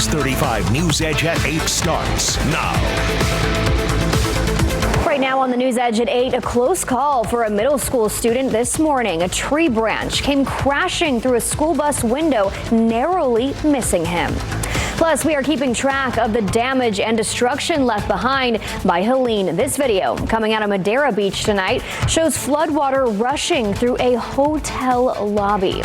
Fox 35 NewsEdge at 8 starts now. Right now on the NewsEdge at 8, a close call for a middle school student this morning. A tree branch came crashing through a school bus window, narrowly missing him. Plus, we are keeping track of the damage and destruction left behind by Helene. This video coming out of Madeira Beach tonight shows floodwater rushing through a hotel lobby.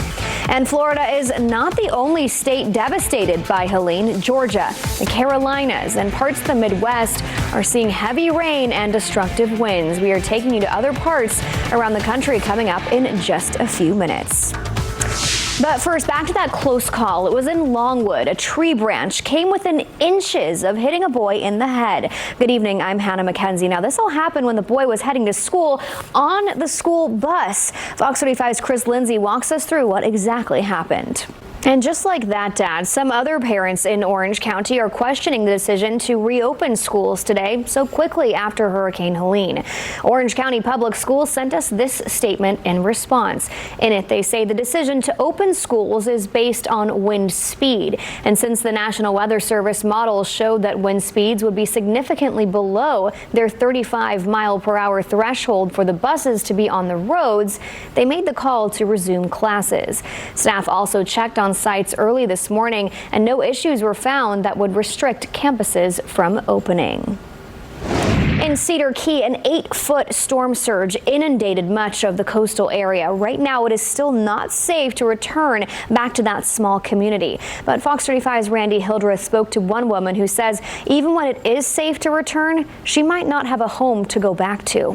And Florida is not the only state devastated by Helene. Georgia, the Carolinas, and parts of the Midwest are seeing heavy rain and destructive winds. We are taking you to other parts around the country coming up in just a few minutes. But first, back to that close call. It was in Longwood. A tree branch came within inches of hitting a boy in the head. Good evening, I'm Hannah McKenzie. Now, this all happened when the boy was heading to school on the school bus. Fox 35's Chris Lindsay walks us through what exactly happened. And just like that, Dad, some other parents in Orange County are questioning the decision to reopen schools today so quickly after Hurricane Helene. Orange County Public Schools sent us this statement in response. In it, they say the decision to open schools is based on wind speed. And since the National Weather Service models showed that wind speeds would be significantly below their 35-mile-per-hour threshold for the buses to be on the roads, they made the call to resume classes. Staff also checked on sites early this morning, and no issues were found that would restrict campuses from opening. In Cedar Key, an 8-foot storm surge inundated much of the coastal area. Right now, it is still not safe to return back to that small community. But Fox 35's Randy Hildreth spoke to one woman who says even when it is safe to return, she might not have a home to go back to.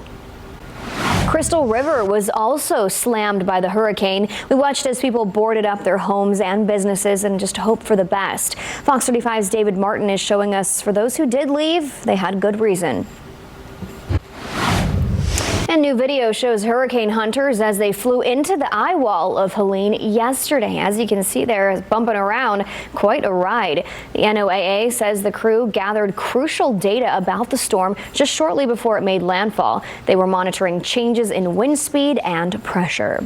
Crystal River was also slammed by the hurricane. We watched as people boarded up their homes and businesses and just hoped for the best. Fox 35's David Martin is showing us for those who did leave, they had good reason. And new video shows hurricane hunters as they flew into the eye wall of Helene yesterday. As you can see there, bumping around, quite a ride. The NOAA says the crew gathered crucial data about the storm just shortly before it made landfall. They were monitoring changes in wind speed and pressure.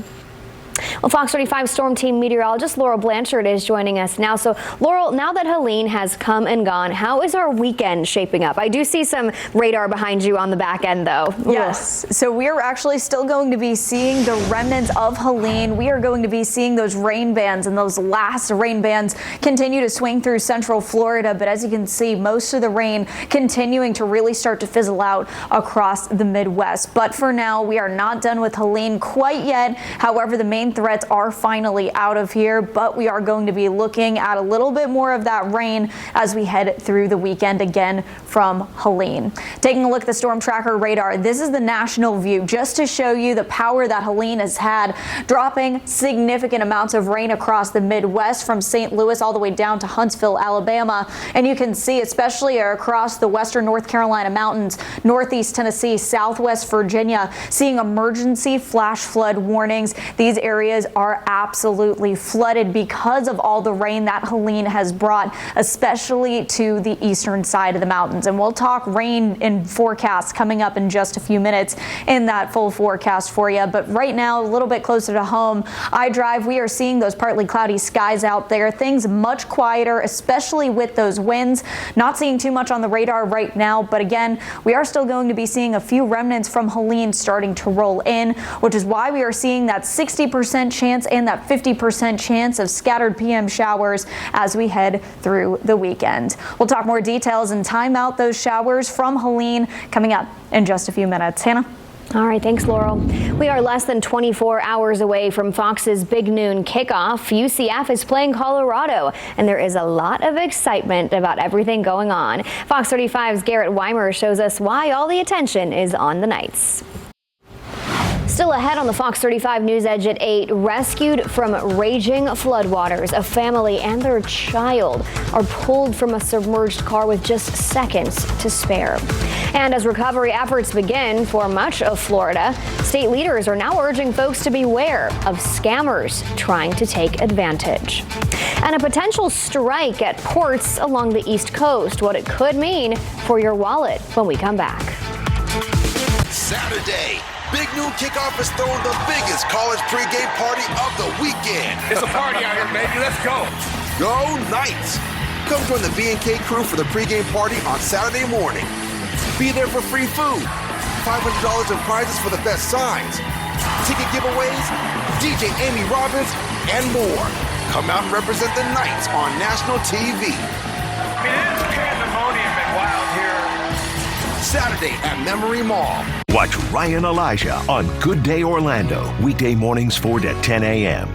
Well, Fox 35 Storm Team meteorologist Laurel Blanchard is joining us now. So, Laurel, now that Helene has come and gone, how is our weekend shaping up? I do see some radar behind you on the back end, though. Yes. So we're actually still going to be seeing the remnants of Helene. We are going to be seeing those rain bands, and those last rain bands continue to swing through central Florida. But as you can see, most of the rain continuing to really start to fizzle out across the Midwest. But for now, we are not done with Helene quite yet. However, the main threats are finally out of here, but we are going to be looking at a little bit more of that rain as we head through the weekend again from Helene. Taking a look at the storm tracker radar, this is the national view just to show you the power that Helene has had, dropping significant amounts of rain across the Midwest from St. Louis all the way down to Huntsville, Alabama. And you can see, especially across the western North Carolina mountains, northeast Tennessee, southwest Virginia, seeing emergency flash flood warnings. These areas are absolutely flooded because of all the rain that Helene has brought, especially to the eastern side of the mountains. And we'll talk rain in forecasts coming up in just a few minutes in that full forecast for you. But right now, a little bit closer to home, I drive, we are seeing those partly cloudy skies out there. Things much quieter, especially with those winds. Not seeing too much on the radar right now, but again, we are still going to be seeing a few remnants from Helene starting to roll in, which is why we are seeing that 60% chance and that 50% chance of scattered PM showers as we head through the weekend. We'll talk more details and time out those showers from Helene coming up in just a few minutes. Hannah? All right, thanks, Laurel. We are less than 24 hours away from Fox's Big Noon kickoff. UCF is playing Colorado, and there is a lot of excitement about everything going on. Fox 35's Garrett Weimer shows us why all the attention is on the Knights. Still ahead on the Fox 35 NewsEdge at 8, rescued from raging floodwaters, a family and their child are pulled from a submerged car with just seconds to spare. And as recovery efforts begin for much of Florida, state leaders are now urging folks to beware of scammers trying to take advantage. And a potential strike at ports along the East Coast, what it could mean for your wallet when we come back. Saturday. Big Noon Kickoff is throwing the biggest college pregame party of the weekend. It's a party out here, baby. Let's go. Go Knights. Come join the B&K crew for the pregame party on Saturday morning. Be there for free food, $500 in prizes for the best signs, ticket giveaways, DJ Amy Robbins, and more. Come out and represent the Knights on national TV. It is pandemonium and wild here. Saturday at Memory Mall. Watch Ryan Elijah on Good Day Orlando, weekday mornings 4 to 10 a.m.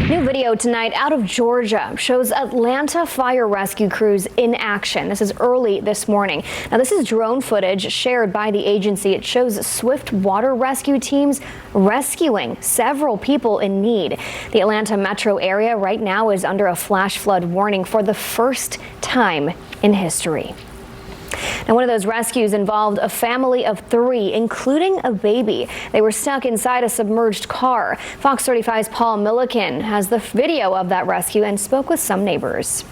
New video tonight out of Georgia shows Atlanta fire rescue crews in action. This is early this morning. Now, this is drone footage shared by the agency. It shows swift water rescue teams rescuing several people in need. The Atlanta metro area right now is under a flash flood warning for the first time in history. Now, one of those rescues involved a family of 3, including a baby. They were stuck inside a submerged car. Fox 35's Paul Milliken has the video of that rescue and spoke with some neighbors.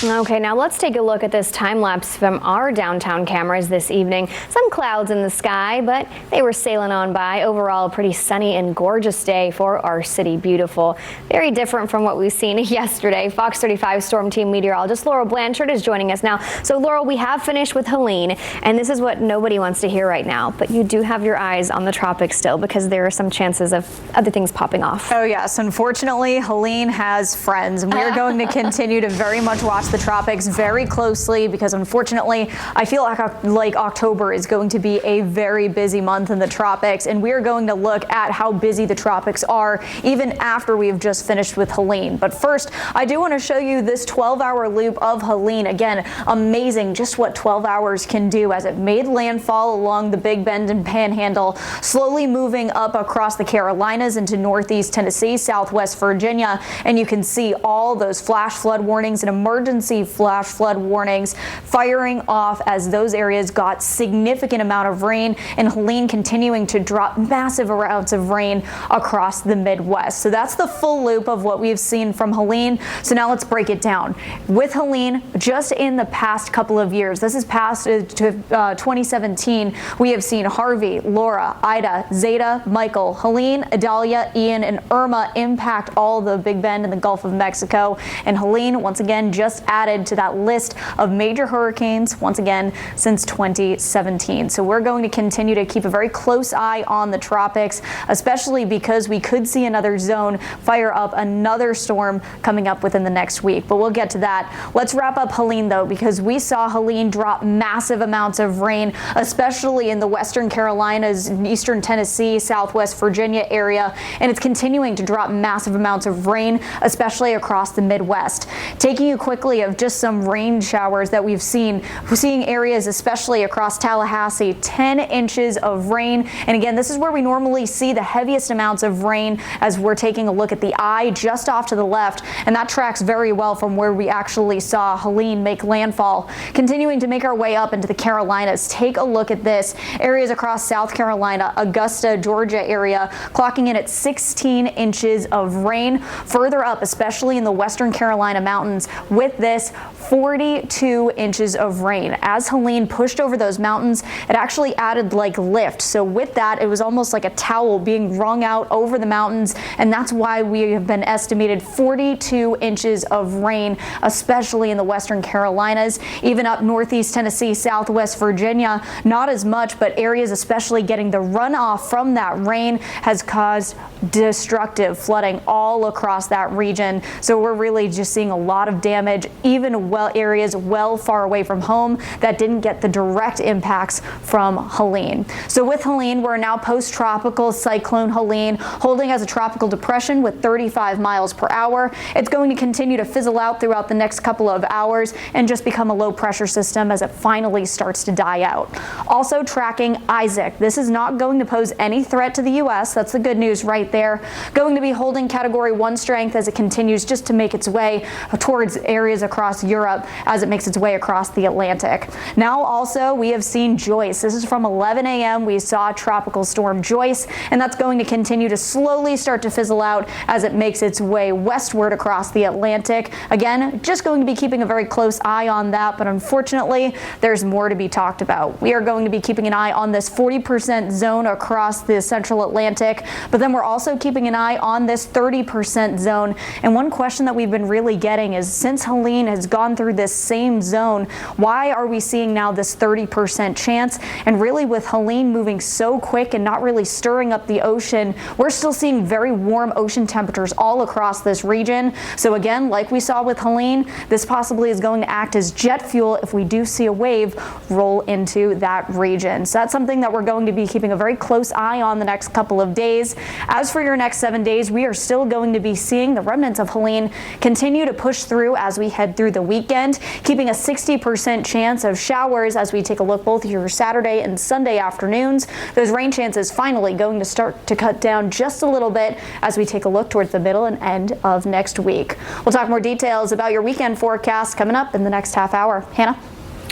Okay, now let's take a look at this time lapse from our downtown cameras this evening. Some clouds in the sky, but they were sailing on by. Overall, a pretty sunny and gorgeous day for our city. Beautiful. Very different from what we've seen yesterday. Fox 35 Storm Team meteorologist Laurel Blanchard is joining us now. So, Laurel, we have finished with Helene, and this is what nobody wants to hear right now. But you do have your eyes on the tropics still, because there are some chances of other things popping off. Oh, yes. Unfortunately, Helene has friends, and we are going to continue to very much watch the tropics very closely, because unfortunately I feel like October is going to be a very busy month in the tropics, and we are going to look at how busy the tropics are even after we have just finished with Helene. But first, I do want to show you this 12-hour loop of Helene. Again, amazing just what 12 hours can do as it made landfall along the Big Bend and Panhandle, slowly moving up across the Carolinas into northeast Tennessee, southwest Virginia, and you can see all those flash flood warnings and emergency flash flood warnings firing off as those areas got significant amount of rain, and Helene continuing to drop massive amounts of rain across the Midwest. So that's the full loop of what we've seen from Helene. So now let's break it down. With Helene, just in the past couple of years, this is past to 2017, we have seen Harvey, Laura, Ida, Zeta, Michael, Helene, Idalia, Ian, and Irma impact all the Big Bend and the Gulf of Mexico. And Helene, once again, just added to that list of major hurricanes once again since 2017. So we're going to continue to keep a very close eye on the tropics, especially because we could see another zone fire up another storm coming up within the next week. But we'll get to that. Let's wrap up Helene, though, because we saw Helene drop massive amounts of rain, especially in the western Carolinas, eastern Tennessee, southwest Virginia area, and it's continuing to drop massive amounts of rain, especially across the Midwest. Taking you quickly of just some rain showers that we've seen. We're seeing areas, especially across Tallahassee, 10 inches of rain. And again, this is where we normally see the heaviest amounts of rain, as we're taking a look at the eye just off to the left. And that tracks very well from where we actually saw Helene make landfall. Continuing to make our way up into the Carolinas, take a look at this. Areas across South Carolina, Augusta, Georgia area, clocking in at 16 inches of rain. Further up, especially in the western Carolina mountains, with this 42 inches of rain. As Helene pushed over those mountains, it actually added like lift. So with that, it was almost like a towel being wrung out over the mountains, and that's why we have been estimated 42 inches of rain, especially in the western Carolinas. Even up northeast Tennessee, southwest Virginia, not as much, but areas especially getting the runoff from that rain has caused destructive flooding all across that region. So we're really just seeing a lot of damage, even areas well far away from home that didn't get the direct impacts from Helene. So with Helene, we're now post-tropical cyclone Helene, holding as a tropical depression with 35 miles per hour. It's going to continue to fizzle out throughout the next couple of hours and just become a low pressure system as it finally starts to die out. Also tracking Isaac. This is not going to pose any threat to the U.S. That's the good news right there. Going to be holding Category 1 strength as it continues just to make its way towards areas across Europe as it makes its way across the Atlantic. Now also we have seen Joyce. This is from 11 a.m. We saw Tropical Storm Joyce, and that's going to continue to slowly start to fizzle out as it makes its way westward across the Atlantic. Again, just going to be keeping a very close eye on that, but unfortunately there's more to be talked about. We are going to be keeping an eye on this 40% zone across the central Atlantic, but then we're also keeping an eye on this 30% zone. And one question that we've been really getting is, since Helene has gone through this same zone, why are we seeing now this 30% chance? And really, with Helene moving so quick and not really stirring up the ocean, we're still seeing very warm ocean temperatures all across this region. So again, like we saw with Helene, this possibly is going to act as jet fuel if we do see a wave roll into that region. So that's something that we're going to be keeping a very close eye on the next couple of days. As for your next 7 days, we are still going to be seeing the remnants of Helene continue to push through as we head through the weekend, keeping a 60% chance of showers as we take a look both your Saturday and Sunday afternoons. Those rain chances finally going to start to cut down just a little bit as we take a look towards the middle and end of next week. We'll talk more details about your weekend forecast coming up in the next half hour. Hannah?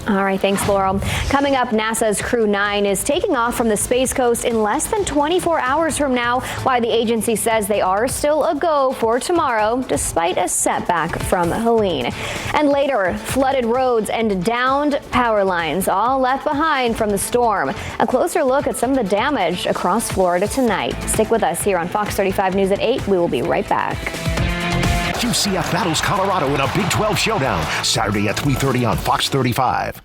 All right, thanks, Laurel. Coming up, NASA's Crew 9 is taking off from the Space Coast in less than 24 hours from now, while the agency says they are still a go for tomorrow, despite a setback from Helene. And later, flooded roads and downed power lines, all left behind from the storm. A closer look at some of the damage across Florida tonight. Stick with us here on Fox 35 News at 8. We will be right back. UCF battles Colorado in a Big 12 showdown, Saturday at 3:30 on Fox 35.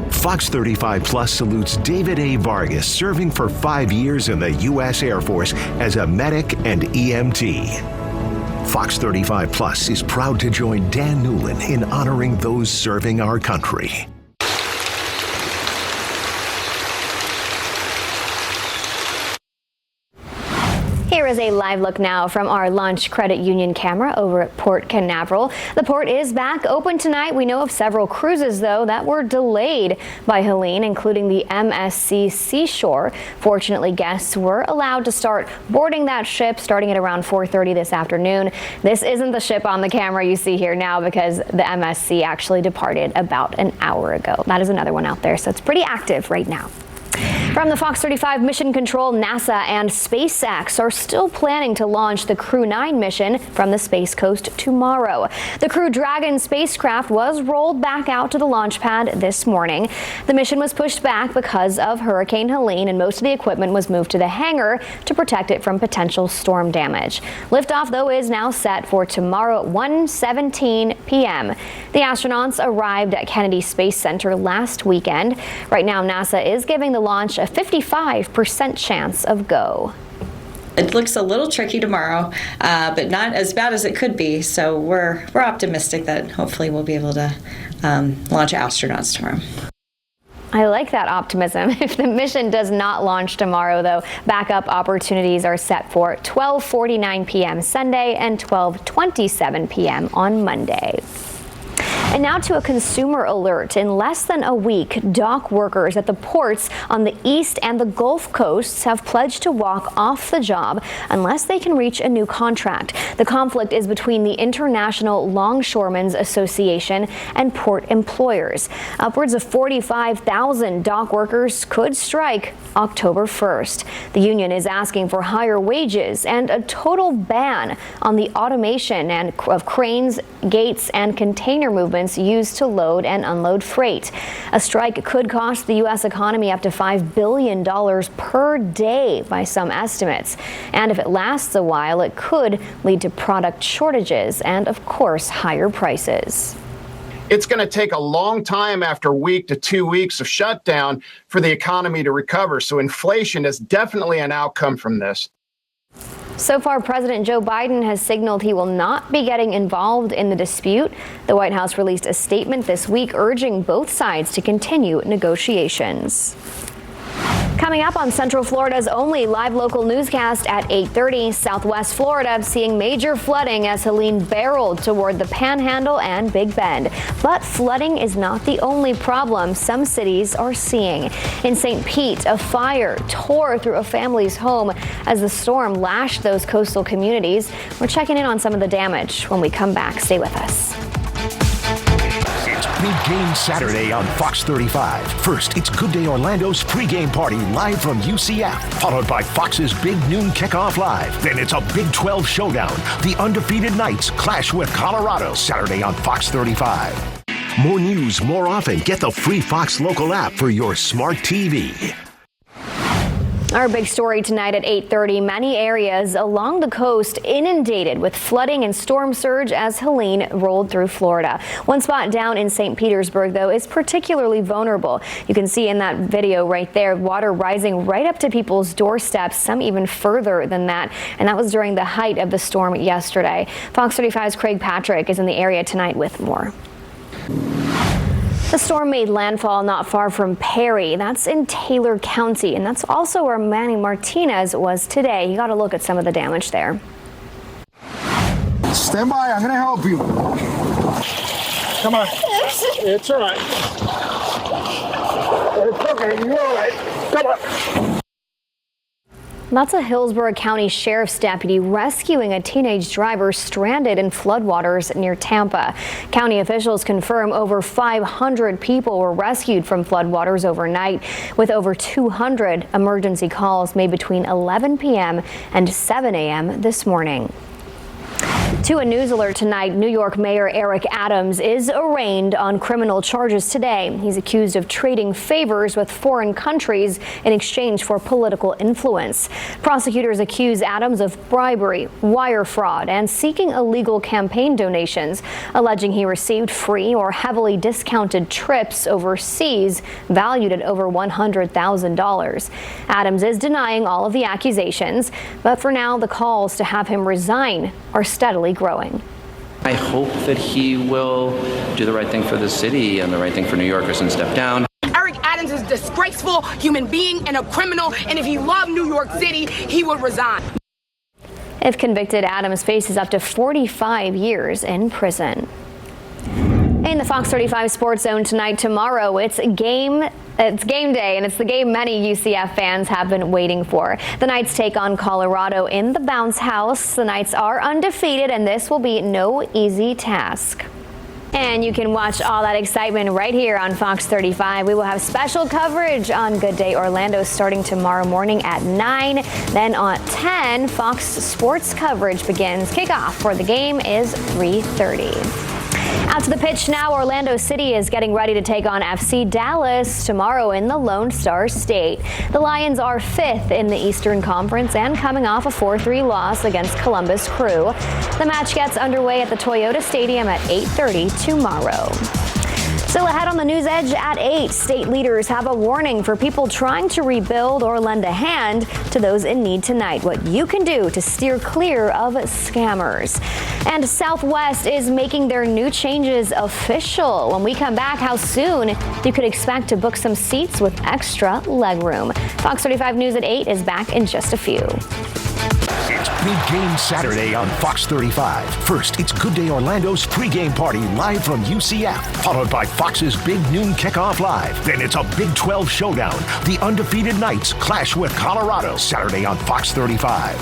Fox 35 Plus salutes David A. Vargas, serving for 5 years in the U.S. Air Force as a medic and EMT. Fox 35 Plus is proud to join Dan Newlin in honoring those serving our country. Here is a live look now from our Launch Credit Union camera over at Port Canaveral. The port is back open tonight. We know of several cruises, though, that were delayed by Helene, including the MSC Seashore. Fortunately, guests were allowed to start boarding that ship starting at around 4:30 this afternoon. This isn't the ship on the camera you see here now, because the MSC actually departed about an hour ago. That is another one out there, so it's pretty active right now. From the Fox 35 Mission Control, NASA and SpaceX are still planning to launch the Crew 9 mission from the Space Coast tomorrow. The Crew Dragon spacecraft was rolled back out to the launch pad this morning. The mission was pushed back because of Hurricane Helene, and most of the equipment was moved to the hangar to protect it from potential storm damage. Liftoff, though, is now set for tomorrow at 1:17 p.m. The astronauts arrived at Kennedy Space Center last weekend. Right now, NASA is giving the launch a 55% chance of go. It looks a little tricky tomorrow, but not as bad as it could be. So we're optimistic that hopefully we'll be able to launch astronauts tomorrow. I like that optimism. If the mission does not launch tomorrow, though, backup opportunities are set for 12:49 p.m. Sunday and 12:27 p.m. on Monday. And now to a consumer alert. In less than a week, dock workers at the ports on the east and the Gulf Coasts have pledged to walk off the job unless they can reach a new contract. The conflict is between the International Longshoremen's Association and port employers. Upwards of 45,000 dock workers could strike October 1st. The union is asking for higher wages and a total ban on the automation of cranes, gates, and container movements used to load and unload freight. A strike could cost the U.S. economy up to $5 billion per day by some estimates. And if it lasts a while, it could lead to product shortages and, of course, higher prices. It's going to take a long time after a week to 2 weeks of shutdown for the economy to recover. So inflation is definitely an outcome from this. So far, President Joe Biden has signaled he will not be getting involved in the dispute. The White House released a statement this week urging both sides to continue negotiations. Coming up on Central Florida's only live local newscast at 8:30, Southwest Florida seeing major flooding as Helene barreled toward the Panhandle and Big Bend. But flooding is not the only problem some cities are seeing. In St. Pete, a fire tore through a family's home as the storm lashed those coastal communities. We're checking in on some of the damage when we come back. Stay with us. Big Game Saturday on Fox 35. First, it's Good Day Orlando's pregame party live from UCF, followed by Fox's Big Noon Kickoff Live. Then it's a Big 12 showdown. The undefeated Knights clash with Colorado Saturday on Fox 35. More news, more often. Get the free Fox Local app for your smart TV. Our big story tonight at 8:30, many areas along the coast inundated with flooding and storm surge as Helene rolled through Florida. One spot down in St. Petersburg, though, is particularly vulnerable. You can see in that video right there, water rising right up to people's doorsteps, some even further than that. And that was during the height of the storm yesterday. Fox 35's Craig Patrick is in the area tonight with more. The storm made landfall not far from Perry. That's in Taylor County, and that's also where Manny Martinez was today. You got to look at some of the damage there. Stand by, I'm going to help you. Come on. It's all right. It's okay, you're all right. Come on. That's a Hillsborough County Sheriff's deputy rescuing a teenage driver stranded in floodwaters near Tampa. County officials confirm over 500 people were rescued from floodwaters overnight, with over 200 emergency calls made between 11 p.m. and 7 a.m. this morning. To a news alert tonight, New York Mayor Eric Adams is arraigned on criminal charges today. He's accused of trading favors with foreign countries in exchange for political influence. Prosecutors accuse Adams of bribery, wire fraud, and seeking illegal campaign donations, alleging he received free or heavily discounted trips overseas valued at over $100,000. Adams is denying all of the accusations, but for now, the calls to have him resign are steadily growing. I hope that he will do the right thing for the city and the right thing for New Yorkers and step down. Eric Adams is a disgraceful human being and a criminal, and if he loved New York City, he would resign. If convicted, Adams faces up to 45 years in prison. In the Fox 35 Sports Zone tonight, tomorrow, it's game day, and it's the game many UCF fans have been waiting for. The Knights take on Colorado in the Bounce House. The Knights are undefeated, and this will be no easy task. And you can watch all that excitement right here on Fox 35. We will have special coverage on Good Day Orlando starting tomorrow morning at 9. Then on 10, Fox Sports coverage begins. Kickoff for the game is 3:30. Out to the pitch now. Orlando City is getting ready to take on FC Dallas tomorrow in the Lone Star State. The Lions are 5th in the Eastern Conference and coming off a 4-3 loss against Columbus Crew. The match gets underway at the Toyota Stadium at 8:30 tomorrow. Still ahead on the News Edge at 8, state leaders have a warning for people trying to rebuild or lend a hand to those in need tonight. What you can do to steer clear of scammers. And Southwest is making their new changes official. When we come back, how soon you could expect to book some seats with extra legroom. Fox 35 News at 8 is back in just a few. It's Big Game Saturday on Fox 35. First, it's Good Day Orlando's pregame party live from UCF, followed by Fox's Big Noon Kickoff Live. Then it's a Big 12 showdown. The undefeated Knights clash with Colorado Saturday on Fox 35.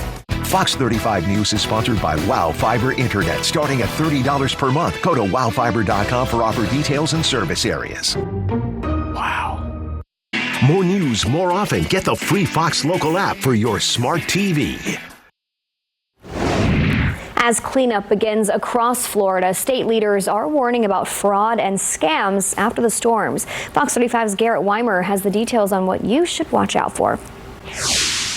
Fox 35 News is sponsored by Wow Fiber Internet, starting at $30 per month. Go to wowfiber.com for offer details and service areas. Wow. More news, more often. Get the free Fox Local app for your smart TV. As cleanup begins across Florida, state leaders are warning about fraud and scams after the storms. Fox 35's Garrett Weimer has the details on what you should watch out for.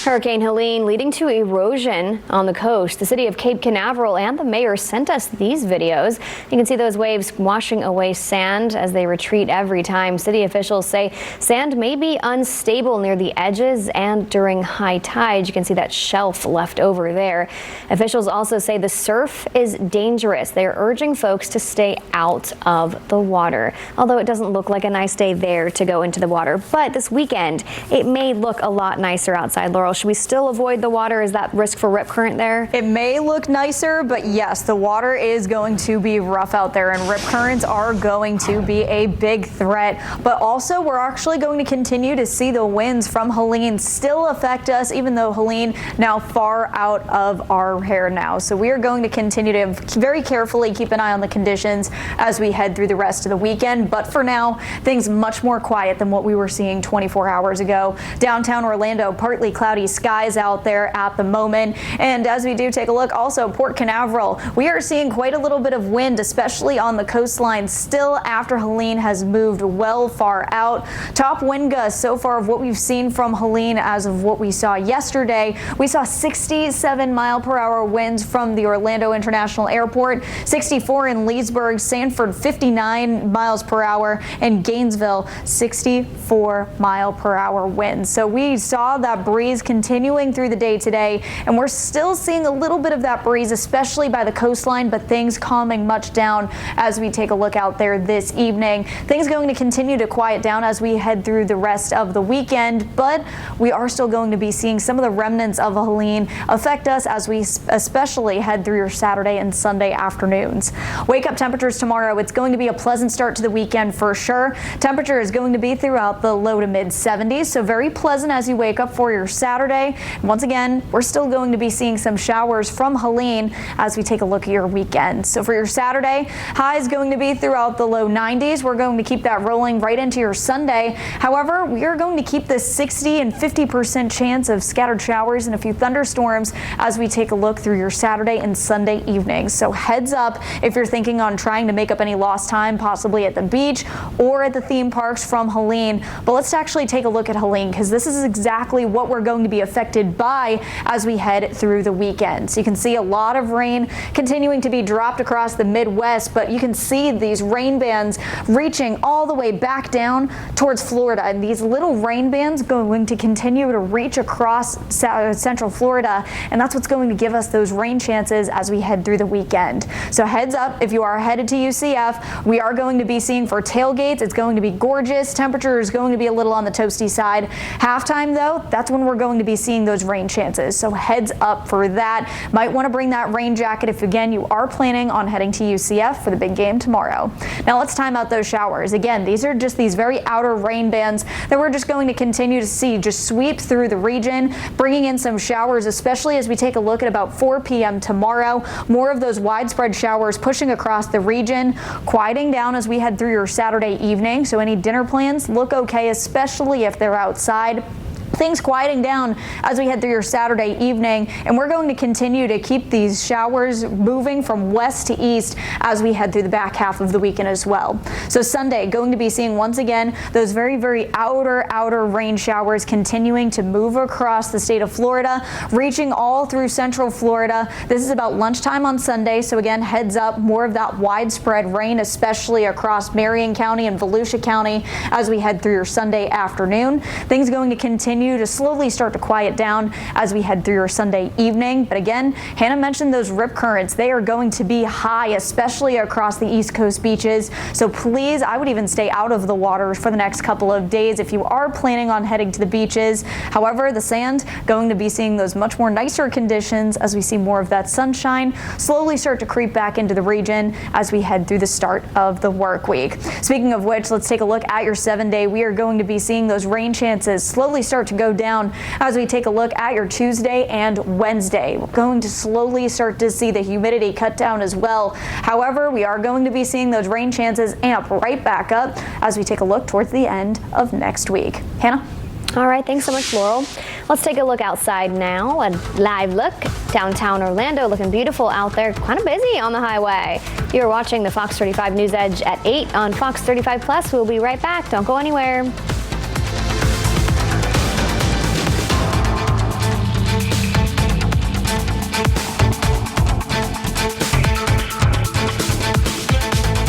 Hurricane Helene leading to erosion on the coast. The city of Cape Canaveral and the mayor sent us these videos. You can see those waves washing away sand as they retreat every time. City officials say sand may be unstable near the edges and during high tide. You can see that shelf left over there. Officials also say the surf is dangerous. They're urging folks to stay out of the water. Although it doesn't look like a nice day there to go into the water. But this weekend, it may look a lot nicer outside. Laurel Laurel, should we still avoid the water? Is that risk for rip current there? It may look nicer, but yes, the water is going to be rough out there, and rip currents are going to be a big threat. But also, we're actually going to continue to see the winds from Helene still affect us, even though Helene now far out of our hair now. So we are going to continue to very carefully keep an eye on the conditions as we head through the rest of the weekend. But for now, things much more quiet than what we were seeing 24 hours ago. Downtown Orlando, partly cloudy skies out there at the moment. And as we do take a look, also Port Canaveral, we are seeing quite a little bit of wind, especially on the coastline, still after Helene has moved well far out. Top wind gusts so far of what we've seen from Helene as of what we saw yesterday. We saw 67-mile-per-hour winds from the Orlando International Airport, 64 in Leesburg, Sanford 59 miles per hour, and Gainesville 64-mile-per-hour winds. So we saw that breeze continuing through the day today, and we're still seeing a little bit of that breeze, especially by the coastline, but things calming much down as we take a look out there this evening. Things going to continue to quiet down as we head through the rest of the weekend, but we are still going to be seeing some of the remnants of Helene affect us as we especially head through your Saturday and Sunday afternoons. Wake up temperatures tomorrow. It's going to be a pleasant start to the weekend for sure. Temperature is going to be throughout the low to mid 70s, so very pleasant as you wake up for your Saturday. Once again, we're still going to be seeing some showers from Helene as we take a look at your weekend. So for your Saturday, high is going to be throughout the low 90s. We're going to keep that rolling right into your Sunday. However, we are going to keep this 60 and 50% chance of scattered showers and a few thunderstorms as we take a look through your Saturday and Sunday evenings. So heads up if you're thinking on trying to make up any lost time, possibly at the beach or at the theme parks from Helene. But let's actually take a look at Helene, because this is exactly what we're going to be affected by as we head through the weekend. So you can see a lot of rain continuing to be dropped across the Midwest, but you can see these rain bands reaching all the way back down towards Florida, and these little rain bands going to continue to reach across central Florida, and that's what's going to give us those rain chances as we head through the weekend. So heads up if you are headed to UCF. We are going to be seeing for tailgates. It's going to be gorgeous. Temperature is going to be a little on the toasty side. Halftime though, that's when we're going to be seeing those rain chances. So heads up for that. Might want to bring that rain jacket if again you are planning on heading to UCF for the big game tomorrow. Now let's time out those showers. Again, these are just these very outer rain bands that we're just going to continue to see just sweep through the region, bringing in some showers, especially as we take a look at about 4 p.m. tomorrow. More of those widespread showers pushing across the region, quieting down as we head through your Saturday evening. So any dinner plans look okay, especially if they're outside. Things quieting down as we head through your Saturday evening, and we're going to continue to keep these showers moving from west to east as we head through the back half of the weekend as well. So Sunday, going to be seeing once again those very outer rain showers continuing to move across the state of Florida, reaching all through central Florida. This is about lunchtime on Sunday, so again, heads up, more of that widespread rain, especially across Marion County and Volusia County as we head through your Sunday afternoon. Things going to continue to slowly start to quiet down as we head through your Sunday evening. But again, Hannah mentioned those rip currents. They are going to be high, especially across the East Coast beaches. So please, I would even stay out of the water for the next couple of days if you are planning on heading to the beaches. However, the sand going to be seeing those much more nicer conditions as we see more of that sunshine slowly start to creep back into the region as we head through the start of the work week. Speaking of which, let's take a look at your 7-day. We are going to be seeing those rain chances slowly start to go down as we take a look at your Tuesday and Wednesday. We're going to slowly start to see the humidity cut down as well. However, we are going to be seeing those rain chances amp right back up as we take a look towards the end of next week. Hannah? All right, thanks so much, Laurel. Let's take a look outside now. A live look. Downtown Orlando looking beautiful out there. Kind of busy on the highway. You're watching the Fox 35 News Edge at 8 on Fox 35 Plus. We'll be right back. Don't go anywhere.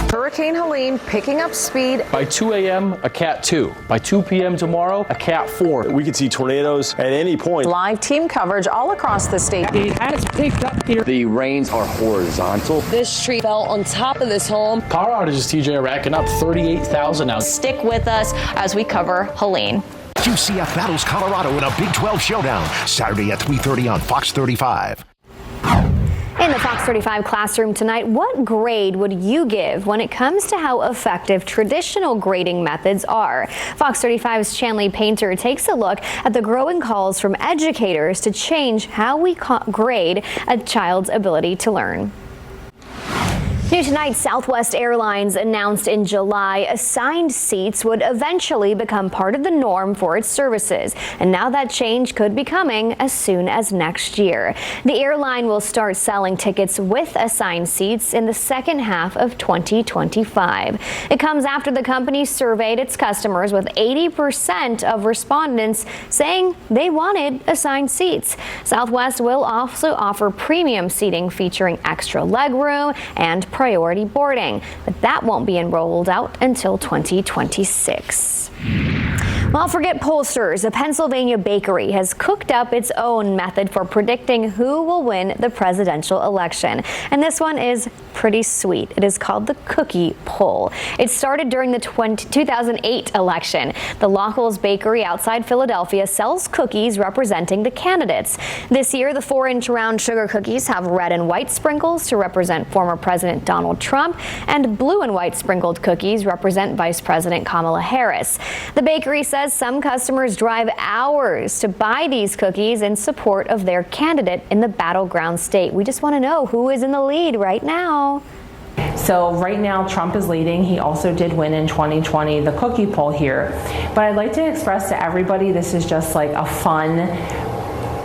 Hurricane Helene picking up speed. By 2 a.m., a Cat 2. By 2 p.m. tomorrow, a Cat 4. We could see tornadoes at any point. Live team coverage all across the state. It has picked up here. The rains are horizontal. This tree fell on top of this home. Power outages, TJ, are racking up 38,000 now. Stick with us as we cover Helene. UCF battles Colorado in a Big 12 showdown. Saturday at 3:30 on Fox 35. In the Fox 35 classroom tonight, what grade would you give when it comes to how effective traditional grading methods are? Fox 35's Chanley Painter takes a look at the growing calls from educators to change how we grade a child's ability to learn. New tonight, Southwest Airlines announced in July assigned seats would eventually become part of the norm for its services. And now that change could be coming as soon as next year. The airline will start selling tickets with assigned seats in the second half of 2025. It comes after the company surveyed its customers with 80% of respondents saying they wanted assigned seats. Southwest will also offer premium seating featuring extra legroom and priority boarding, but that won't be rolled out until 2026. Well, forget pollsters. A Pennsylvania bakery has cooked up its own method for predicting who will win the presidential election. And this one is pretty sweet. It is called the cookie poll. It started during the 2008 election. The Lockel's Bakery outside Philadelphia sells cookies representing the candidates. This year, the 4-inch round sugar cookies have red and white sprinkles to represent former President Donald Trump, and blue and white sprinkled cookies represent Vice President Kamala Harris. The bakery says some customers drive hours to buy these cookies in support of their candidate in the battleground state. We just want to know who is in the lead right now. So right now Trump is leading. He also did win in 2020, the cookie poll here. But I'd like to express to everybody this is just like a fun,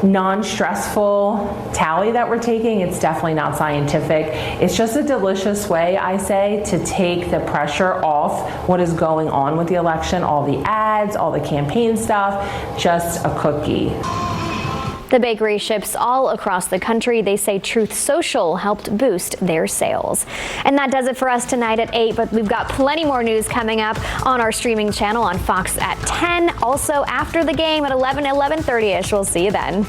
non-stressful tally that we're taking. It's definitely not scientific. It's just a delicious way, I say, to take the pressure off what is going on with the election, all the ads, all the campaign stuff, just a cookie. The bakery ships all across the country. They say Truth Social helped boost their sales. And that does it for us tonight at 8, but we've got plenty more news coming up on our streaming channel on Fox at 10. Also after the game at 11, 11:30ish. We'll see you then.